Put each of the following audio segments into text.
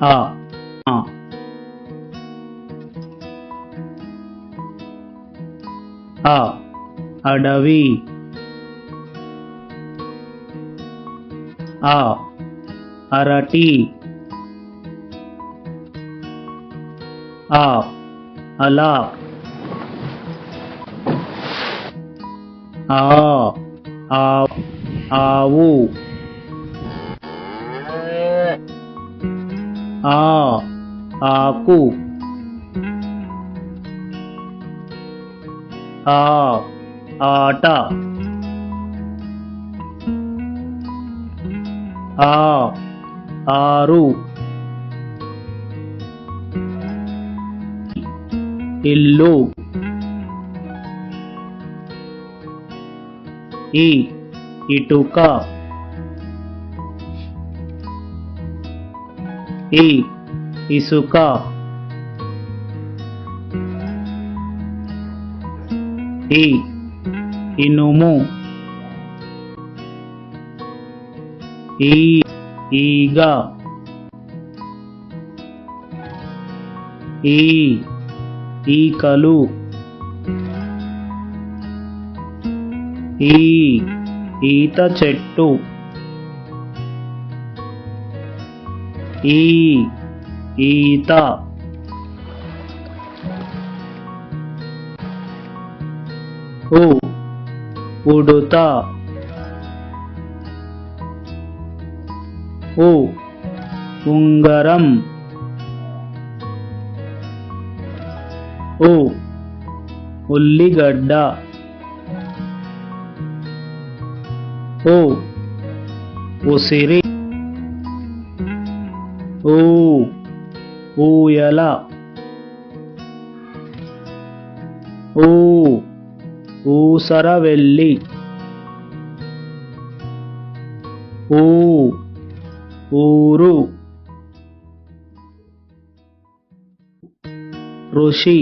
ఆ ఆ అ అడవి ఆ అరటి ఆ అలా ఆ ఆ ఆవు ఆ ఆకు ఆ ఆట ఆ ఆరు ఇల్లు ఈ ఇటుక ఈ ఇసుక ఈ ఇనుము ఈ ఈగ ఈ ఈకలు ఈ ఈత చెట్టు ఈ ఈత ఉ ఉడుత ఉ ఉంగరం ఉ ఉల్లిగడ్డ ఉ ఉసిరి ఊ ఊయల ఊ ఊసరవెల్లి ఊ ఊరు ఋషి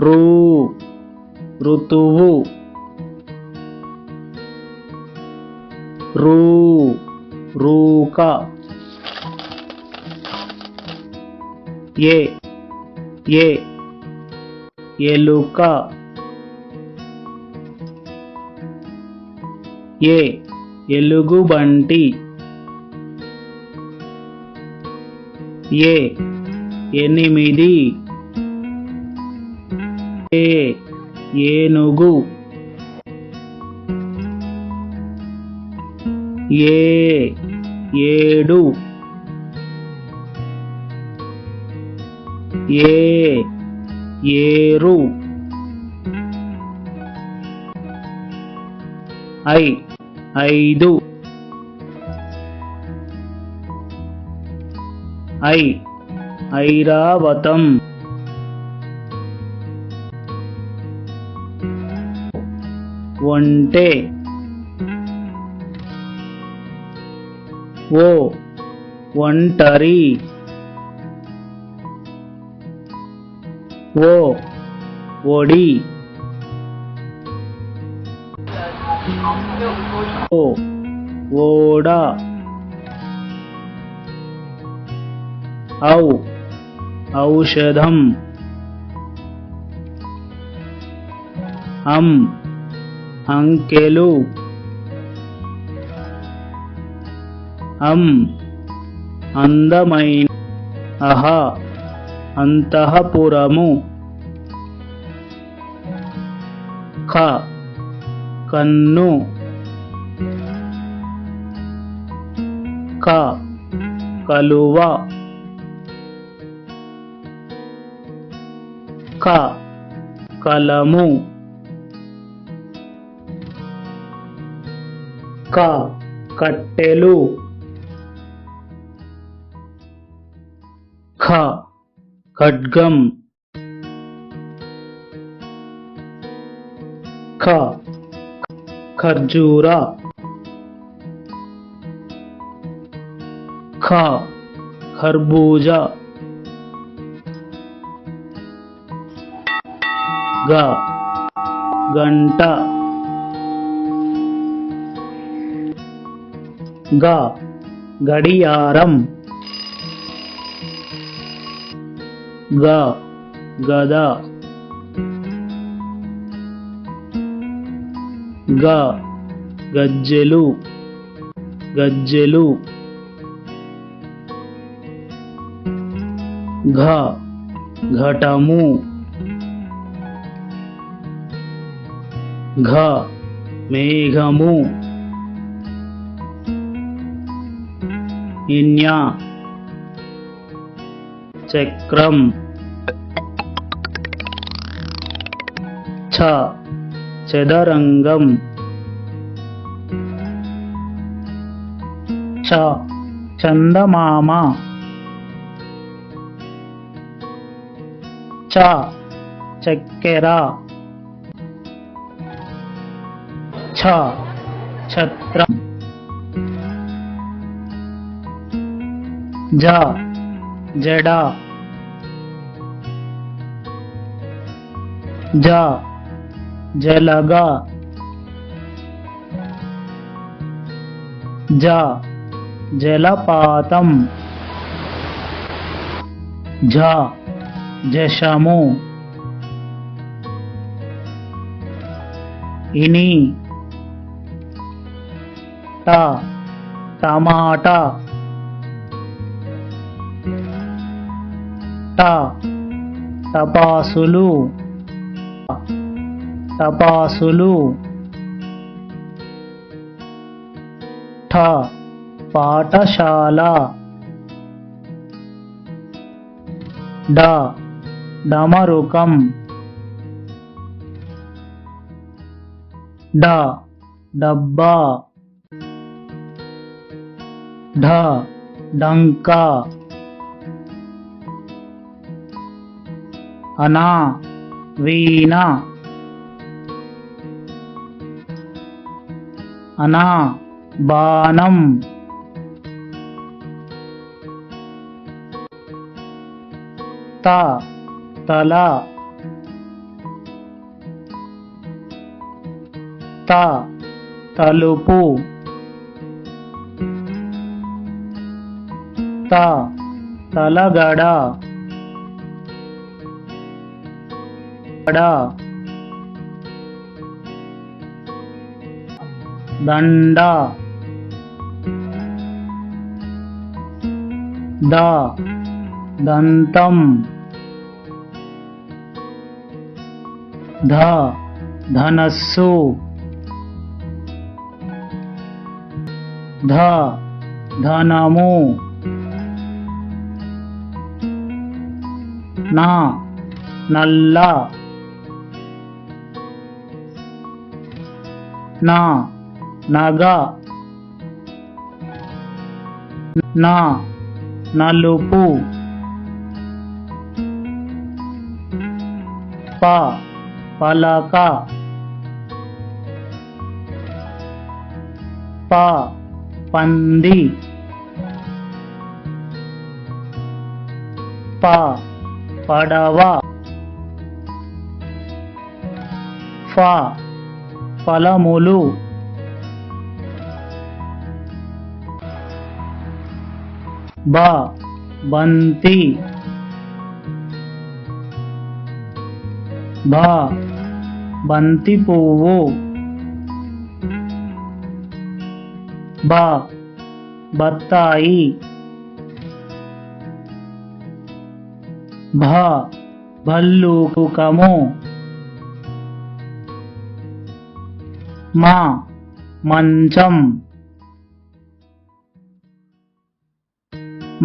ఋ ఋతువు ఋ రూక ఏ ఏ ఎలుక ఏ ఎలుగుబంటి ఏ ఎనిమిది ఏ ఏనుగు ఏ ఏడు ఏ ఏరు ఐ ఐదు ఐ ఐరావతం ఒంటె ఓ ఒంటరి ఓ ఒడి ఓ ఓడ ఔ ఔషధం అం అంకెలు అం అందమైన అహ అంతఃపురము ఖ కన్ను క కలువ క కలము క కట్టెలు ఖ ఖడ్గం ఖ ఖర్జూర ఖ ఖర్బూజ గ గంట గ గడియారం గ గద గ గజ్జెలు గజ్జెలు ఘ ఘటము ఘ మేఘము ఇన్య చక్రం ఛ చదరంగం చ చందమామ చ చక్కెర ఛ ఛత్రం జ జడ జ జలగ జ జలపాతం ఝ జశము ఇని ట టమాటా ట టపాసులు టపాసులు ఠ పాఠశాల డ డమరుకం డ డబ్బా ఢ డంకా అనా వీణ అనా బాణం త తల త తలుపు త తలగడ దండ ద దంతం ధ ధనస్సు ధ ధనము నా నల్ల నా నగ నా నలుపు ప పలక ప పంది ప పడవ ఫ ఫలములు బ బంతి భ బంతి పువ్వు బ బత్తాయి భ భల్లూకము మా మంచం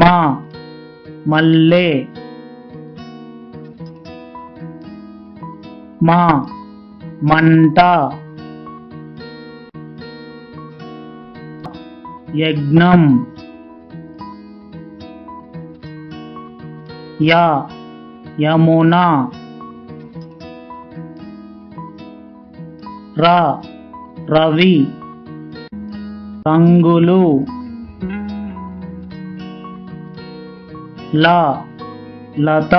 మా మల్లె మా మంట యజ్ఞం యా యమున రా రవి రంగులు లా లత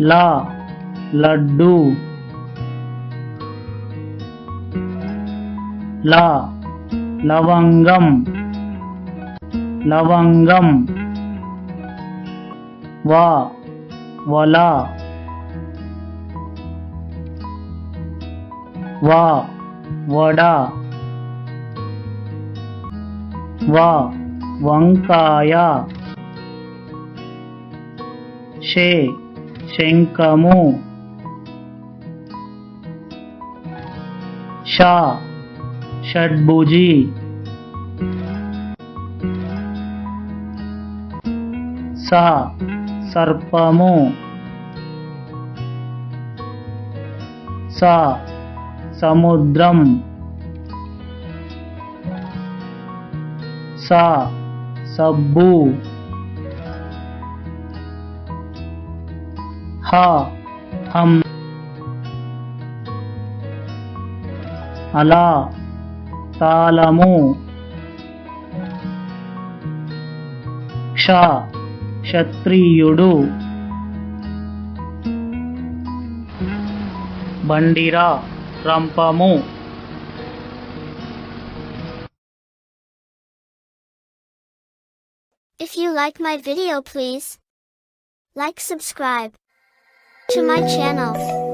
లా లడ్డు ల లవంగం లవంగం వ వల వ వడ వ వంకాయ షే శంఖము ష షడ్భుజి స సర్పము స సముద్రం స సబ్బు హ హం అలా తాళము క్ష క్షత్రియుడు బండిర రంపము If you like my video, please like, subscribe to my channel.